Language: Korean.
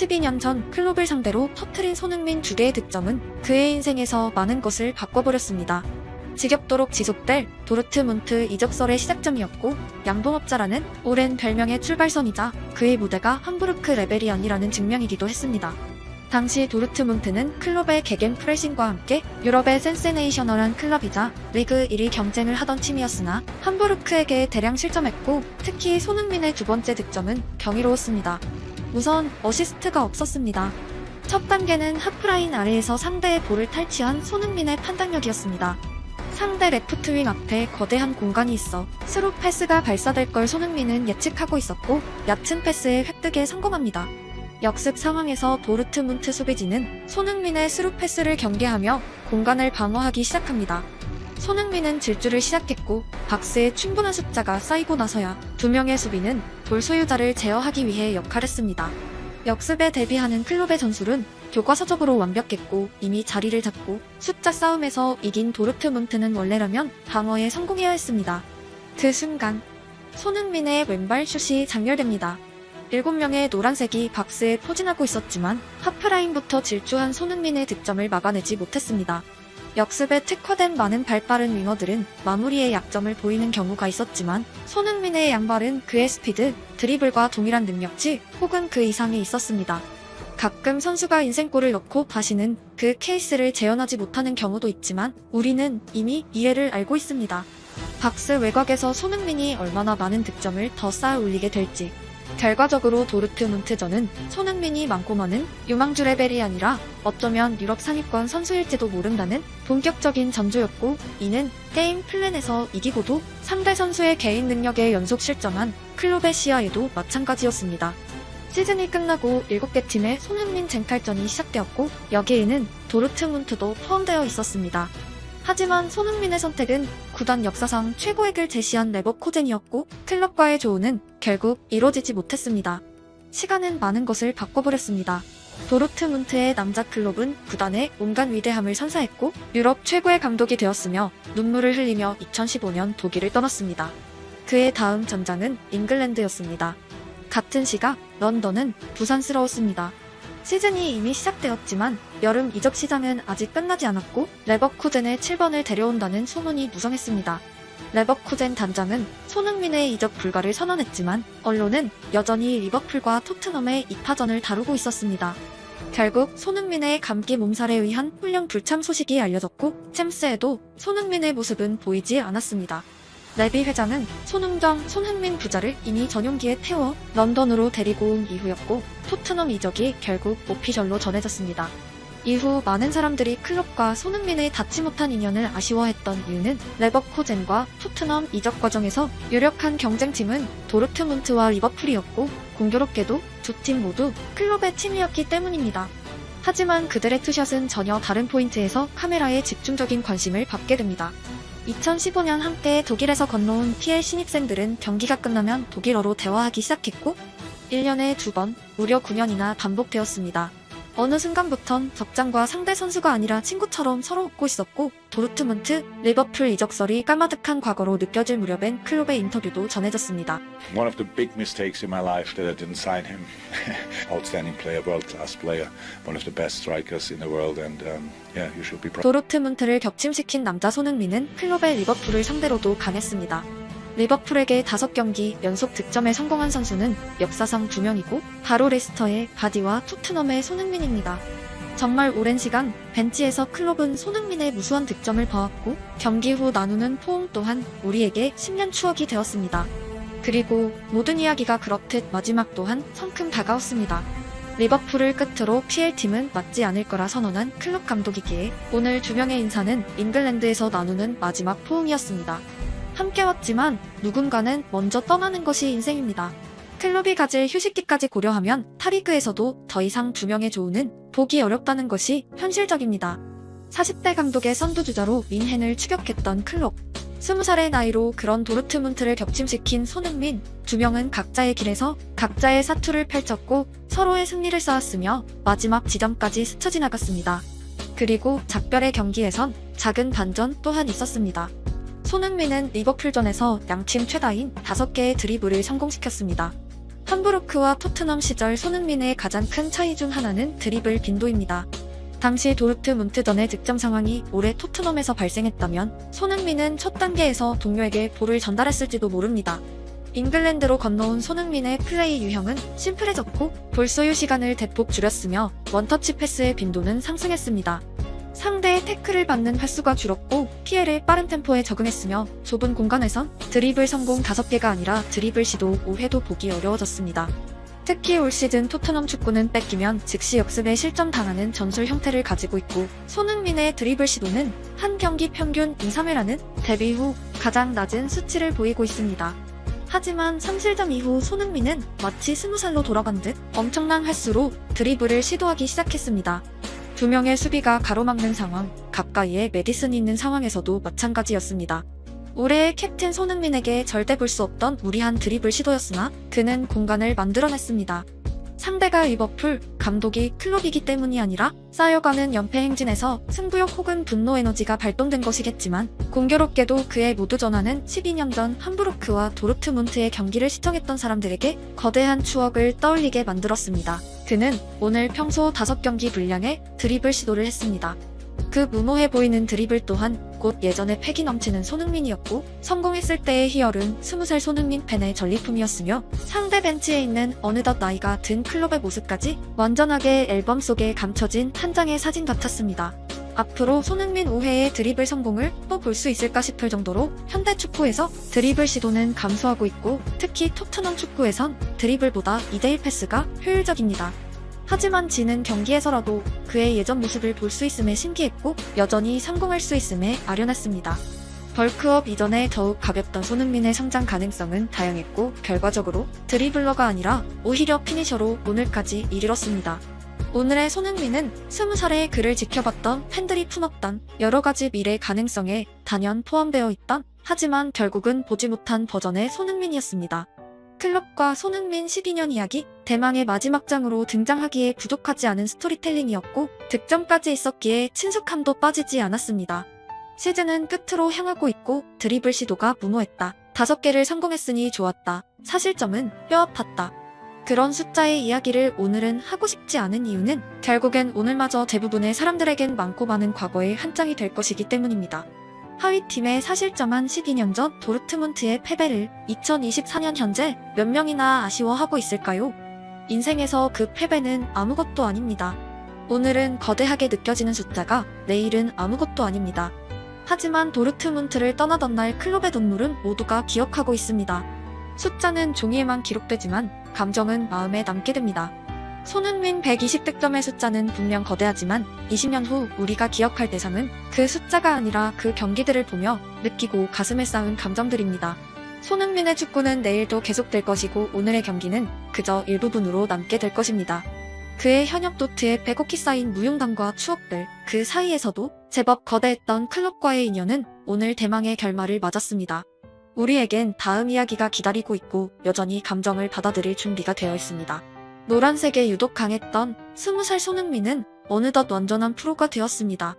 12년 전 클롭을 상대로 터트린 손흥민 2개의 득점은 그의 인생에서 많은 것을 바꿔버렸습니다. 지겹도록 지속될 도르트문트 이적설의 시작점이었고 양봉업자라는 오랜 별명의 출발선이자 그의 무대가 함부르크 레벨이 아니라는 증명이기도 했습니다. 당시 도르트문트는 클롭의 개겐 프레싱과 함께 유럽의 센세네이셔널한 클럽이자 리그 1위 경쟁을 하던 팀이었으나 함부르크에게 대량 실점했고 특히 손흥민의 두 번째 득점은 경이로웠습니다. 우선 어시스트가 없었습니다. 첫 단계는 하프라인 아래에서 상대의 볼을 탈취한 손흥민의 판단력이었습니다. 상대 레프트 윙 앞에 거대한 공간이 있어 스루 패스가 발사될 걸 손흥민은 예측하고 있었고 얕은 패스에 획득에 성공합니다. 역습 상황에서 도르트문트 수비진은 손흥민의 스루 패스를 경계하며 공간을 방어하기 시작합니다. 손흥민은 질주를 시작했고 박스에 충분한 숫자가 쌓이고 나서야 두 명의 수비는 볼 소유자를 제어하기 위해 역할했습니다. 역습에 대비하는 클롭의 전술은 교과서적으로 완벽했고 이미 자리를 잡고 숫자 싸움에서 이긴 도르트문트는 원래라면 방어에 성공해야 했습니다. 그 순간 손흥민의 왼발 슛이 장렬됩니다. 7명의 노란색이 박스에 포진하고 있었지만 하프라인부터 질주한 손흥민의 득점을 막아내지 못했습니다. 역습에 특화된 많은 발빠른 윙어들은 마무리에 약점을 보이는 경우가 있었지만 손흥민의 양발은 그의 스피드, 드리블과 동일한 능력치 혹은 그 이상이 있었습니다. 가끔 선수가 인생골을 넣고 다시는 그 케이스를 재현하지 못하는 경우도 있지만 우리는 이미 이해를 알고 있습니다. 박스 외곽에서 손흥민이 얼마나 많은 득점을 더 쌓아 올리게 될지. 결과적으로 도르트문트전은 손흥민이 많고 많은 유망주 레벨이 아니라 어쩌면 유럽 상위권 선수일지도 모른다는 본격적인 전조였고 이는 게임 플랜에서 이기고도 상대 선수의 개인 능력에 연속 실점한 클롭의 시야에도 마찬가지였습니다. 시즌이 끝나고 7개 팀의 손흥민 쟁탈전이 시작되었고 여기에는 도르트문트도 포함되어 있었습니다. 하지만 손흥민의 선택은 구단 역사상 최고액을 제시한 레버쿠젠이었고 클럽과의 조언은 결국 이루어지지 못했습니다. 시간은 많은 것을 바꿔버렸습니다. 도르트문트의 남자 클롭은 구단의 온갖 위대함을 선사했고 유럽 최고의 감독이 되었으며 눈물을 흘리며 2015년 독일을 떠났습니다. 그의 다음 전장은 잉글랜드였습니다. 같은 시각 런던은 부산스러웠습니다. 시즌이 이미 시작되었지만 여름 이적 시장은 아직 끝나지 않았고 레버쿠젠에 7번을 데려온다는 소문이 무성했습니다. 레버쿠젠 단장은 손흥민의 이적 불가를 선언했지만 언론은 여전히 리버풀과 토트넘의 2파전을 다루고 있었습니다. 결국 손흥민의 감기 몸살에 의한 훈련 불참 소식이 알려졌고 챔스에도 손흥민의 모습은 보이지 않았습니다. 레비 회장은 손흥민 부자를 이미 전용기에 태워 런던으로 데리고 온 이후였고 토트넘 이적이 결국 오피셜로 전해졌습니다. 이후 많은 사람들이 클롭과 손흥민의 닿지 못한 인연을 아쉬워했던 이유는 레버쿠젠과 토트넘 이적 과정에서 유력한 경쟁팀은 도르트문트와 리버풀이었고 공교롭게도 두 팀 모두 클롭의 팀이었기 때문입니다. 하지만 그들의 투샷은 전혀 다른 포인트에서 카메라의 집중적인 관심을 받게 됩니다. 2015년 함께 독일에서 건너온 PL 신입생들은 경기가 끝나면 독일어로 대화하기 시작했고 1년에 2번, 무려 9년이나 반복되었습니다. 어느 순간부턴 적장과 상대 선수가 아니라 친구처럼 서로 웃고 있었고 도르트문트, 리버풀 이적설이 까마득한 과거로 느껴질 무렵엔 클롭의 인터뷰도 전해졌습니다. One of the big mistakes in my life that I didn't sign him. Outstanding player, world-class player, one of the best strikers in the world, and yeah, you should be proud. 도르트문트를 격침시킨 남자 손흥민은 클롭의 리버풀을 상대로도 강했습니다. 리버풀에게 5경기 연속 득점에 성공한 선수는 역사상 2명이고 바로 레스터의 바디와 토트넘의 손흥민입니다. 정말 오랜 시간 벤치에서 클롭은 손흥민의 무수한 득점을 봐왔고 경기 후 나누는 포옹 또한 우리에게 10년 추억이 되었습니다. 그리고 모든 이야기가 그렇듯 마지막 또한 성큼 다가왔습니다. 리버풀을 끝으로 PL팀은 맞지 않을 거라 선언한 클롭 감독이기에 오늘 2명의 인사는 잉글랜드에서 나누는 마지막 포옹이었습니다. 함께 왔지만 누군가는 먼저 떠나는 것이 인생입니다. 클롭이 가질 휴식기까지 고려하면 타리그에서도 더 이상 2명의 조우는 보기 어렵다는 것이 현실적입니다. 40대 감독의 선두주자로 윈헨을 추격했던 클롭, 20살의 나이로 그런 도르트문트를 격침시킨 손흥민, 2명은 각자의 길에서 각자의 사투를 펼쳤고 서로의 승리를 쌓았으며 마지막 지점까지 스쳐 지나갔습니다. 그리고 작별의 경기에선 작은 반전 또한 있었습니다. 손흥민은 리버풀전에서 양팀 최다인 5개의 드리블을 성공시켰습니다. 함부르크와 토트넘 시절 손흥민의 가장 큰 차이 중 하나는 드리블 빈도입니다. 당시 도르트문트전의 득점 상황이 올해 토트넘에서 발생했다면 손흥민은 첫 단계에서 동료에게 볼을 전달했을지도 모릅니다. 잉글랜드로 건너온 손흥민의 플레이 유형은 심플해졌고 볼 소유 시간을 대폭 줄였으며 원터치 패스의 빈도는 상승했습니다. 상대의 태클을 받는 횟수가 줄었고 피해를 빠른 템포에 적응했으며 좁은 공간에선 드리블 성공 5개가 아니라 드리블 시도 5회도 보기 어려워졌습니다. 특히 올 시즌 토트넘 축구는 뺏기면 즉시 역습에 실점당하는 전술 형태를 가지고 있고 손흥민의 드리블 시도는 한 경기 평균 2-3회라는 데뷔 후 가장 낮은 수치를 보이고 있습니다. 하지만 3실점 이후 손흥민은 마치 20살로 돌아간 듯 엄청난 횟수로 드리블을 시도하기 시작했습니다. 두 명의 수비가 가로막는 상황, 가까이에 메디슨이 있는 상황에서도 마찬가지였습니다. 올해의 캡틴 손흥민에게 절대 볼 수 없던 무리한 드리블 시도였으나 그는 공간을 만들어냈습니다. 상대가 리버풀, 감독이 클럽이기 때문이 아니라 쌓여가는 연패 행진에서 승부욕 혹은 분노 에너지가 발동된 것이겠지만 공교롭게도 그의 모두 전환은 12년 전 함부르크와 도르트문트의 경기를 시청했던 사람들에게 거대한 추억을 떠올리게 만들었습니다. 그는 오늘 평소 5경기 분량의 드리블 시도를 했습니다. 그 무모해 보이는 드리블 또한 곧 예전의 패기 넘치는 손흥민이었고 성공했을 때의 희열은 20살 손흥민 팬의 전리품이었으며 상대 벤치에 있는 어느덧 나이가 든 클럽의 모습까지 완전하게 앨범 속에 감춰진 한 장의 사진 같았습니다. 앞으로 손흥민 5회의 드리블 성공을 또 볼 수 있을까 싶을 정도로 현대 축구에서 드리블 시도는 감소하고 있고 특히 토트넘 축구에선 드리블보다 2대1 패스가 효율적입니다. 하지만 지는 경기에서라도 그의 예전 모습을 볼 수 있음에 신기했고 여전히 성공할 수 있음에 아련했습니다. 벌크업 이전에 더욱 가볍던 손흥민의 성장 가능성은 다양했고 결과적으로 드리블러가 아니라 오히려 피니셔로 오늘까지 이르렀습니다. 오늘의 손흥민은 20살의 그를 지켜봤던 팬들이 품었던 여러가지 미래 가능성에 단연 포함되어 있던 하지만 결국은 보지 못한 버전의 손흥민이었습니다. 클럽과 손흥민 12년 이야기, 대망의 마지막 장으로 등장하기에 부족하지 않은 스토리텔링이었고 득점까지 있었기에 친숙함도 빠지지 않았습니다. 시즌은 끝으로 향하고 있고 드리블 시도가 무모했다. 5개를 성공했으니 좋았다. 사실점은 뼈아팠다. 그런 숫자의 이야기를 오늘은 하고 싶지 않은 이유는 결국엔 오늘마저 대부분의 사람들에겐 많고 많은 과거의 한 장이 될 것이기 때문입니다. 하위팀의 사실점한 12년 전 도르트문트의 패배를 2024년 현재 몇 명이나 아쉬워하고 있을까요? 인생에서 그 패배는 아무것도 아닙니다. 오늘은 거대하게 느껴지는 숫자가 내일은 아무것도 아닙니다. 하지만 도르트문트를 떠나던 날 클럽의 동물은 모두가 기억하고 있습니다. 숫자는 종이에만 기록되지만 감정은 마음에 남게 됩니다. 손흥민 120득점의 숫자는 분명 거대하지만 20년 후 우리가 기억할 대상은 그 숫자가 아니라 그 경기들을 보며 느끼고 가슴에 쌓은 감정들입니다. 손흥민의 축구는 내일도 계속될 것이고 오늘의 경기는 그저 일부분으로 남게 될 것입니다. 그의 현역 도트에 빼곡히 쌓인 무용담과 추억들, 그 사이에서도 제법 거대했던 클럽과의 인연은 오늘 대망의 결말을 맞았습니다. 우리에겐 다음 이야기가 기다리고 있고 여전히 감정을 받아들일 준비가 되어 있습니다. 노란색에 유독 강했던 20살 손흥민은 어느덧 완전한 프로가 되었습니다.